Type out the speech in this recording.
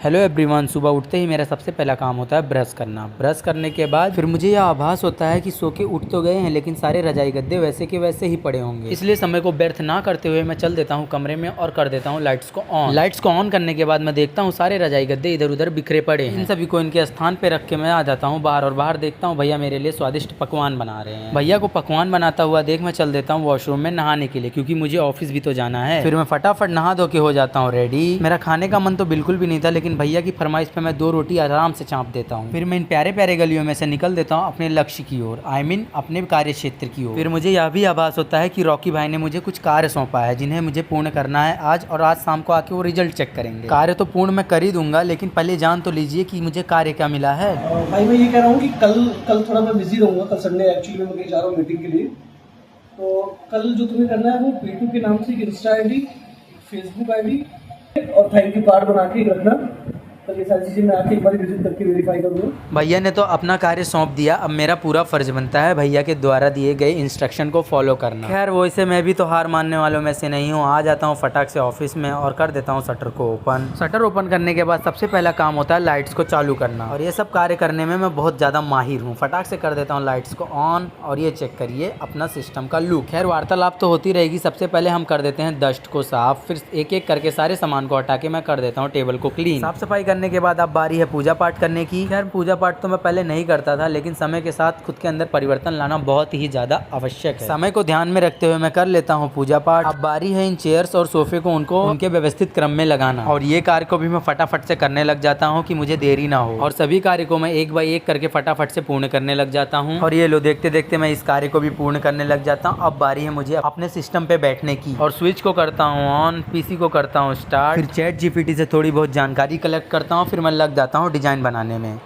Hello everyone. सुबह उठते ही मेरा सबसे पहला काम होता है ब्रश करना। ब्रश करने के बाद फिर मुझे यह आभास होता है कि सो के उठ तो गए हैं, लेकिन सारे रजाई गद्दे वैसे के वैसे ही पड़े होंगे। इसलिए समय को व्यर्थ ना करते हुए मैं चल देता हूँ कमरे में और कर देता हूँ लाइट्स को ऑन। लाइट्स को ऑन करने के बाद मैं देखता हूँ सारे रजाई गद्दे इधर उधर बिखरे पड़े हैं। इन सभी को इनके स्थान पे रख के मैं आ जाता हूँ बाहर, और बाहर देखता हूँ भैया मेरे लिए स्वादिष्ट पकवान बना रहे हैं। भैया को पकवान बनाता हुआ देख मैं चल देता हूँ वॉशरूम में नहाने के लिए, क्योंकि मुझे ऑफिस भी तो जाना है। फिर मैं फटाफट नहा धो के हो जाता हूँ रेडी। मेरा खाने का मन तो बिल्कुल भी नहीं था, लेकिन भैया की फरमाइश पे मैं 2 रोटी आराम से चाँप देता हूँ। फिर मैं इन प्यारे प्यारे गलियों में से निकल देता हूँ अपने लक्ष्य की ओर, आई मीन अपने कार्य क्षेत्र की ओर। फिर मुझे यह भी आभास होता है कि रॉकी भाई ने मुझे कुछ कार्य सौंपा है जिन्हें मुझे पूर्ण करना है आज, और आज शाम को आके वो रिजल्ट चेक करेंगे। कार्य तो पूर्ण मैं कर ही दूंगा, लेकिन पहले जान तो लीजिए कि मुझे कार्य क्या मिला है। भाई मैं ये कह रहा हूँ कि कल थोड़ा मैं बिजी रहूंगा। कल संडे एक्चुअली मैं कहीं जा रहा हूँ मीटिंग के लिए। तो कल जो तुम्हें करना है वो पीटू के नाम से इंस्टा आईडी, फेसबुक आईडी और थैंक यू कार्ड बना के रखना। कल ये सारी चीज़ें मैं आके एक बार विजिट करके वेरीफाई करूँगा। भैया ने तो अपना कार्य सौंप दिया, अब मेरा पूरा फर्ज बनता है भैया के द्वारा दिए गए इंस्ट्रक्शन को फॉलो करना। खैर वैसे मैं भी तो हार मानने वालों में से नहीं हूँ। आ जाता हूँ फटाक से ऑफिस में और कर देता हूँ शटर को ओपन। शटर ओपन करने के बाद सबसे पहला काम होता है लाइट्स को चालू करना, और ये सब कार्य करने में मैं बहुत ज़्यादा माहिर हूँ। फटाक से कर देता हूँ लाइट्स को ऑन, और ये चेक करिए अपना सिस्टम का लुक। खैर वार्तालाप तो होती रहेगी। सबसे पहले हम कर देते हैं डस्ट को साफ, फिर एक एक करके सारे सामान को हटा के मैं कर देता हूँ टेबल को क्लीन। साफ सफाई करने के बाद अब बारी है पूजा पाठ करने की। खैर पूजा पाठ तो मैं पहले नहीं करता था, लेकिन समय के साथ खुद के अंदर परिवर्तन लाना बहुत ही ज्यादा आवश्यक है। समय को ध्यान में रखते हुए मैं कर लेता हूँ पूजा पाठ। अब बारी है इन चेयर्स और सोफे को उनके व्यवस्थित क्रम में लगाना, और ये कार्य को भी मैं फटाफट से करने लग जाता हूँ कि मुझे देरी ना हो, और सभी कार्य को मैं एक बाय एक करके फटाफट से पूर्ण करने लग जाता हूँ। और ये लो देखते देखते मैं इस कार्य को भी पूर्ण करने लग जाता हूँ। अब बारी है मुझे अपने सिस्टम पे बैठने की, और स्विच को करता हूँ ऑन, पीसी को करता हूँ स्टार्ट, फिर चैट जीपीटी से थोड़ी बहुत जानकारी कलेक्ट करता हूँ, फिर मैं लग जाता हूँ डिजाइन बनाने में।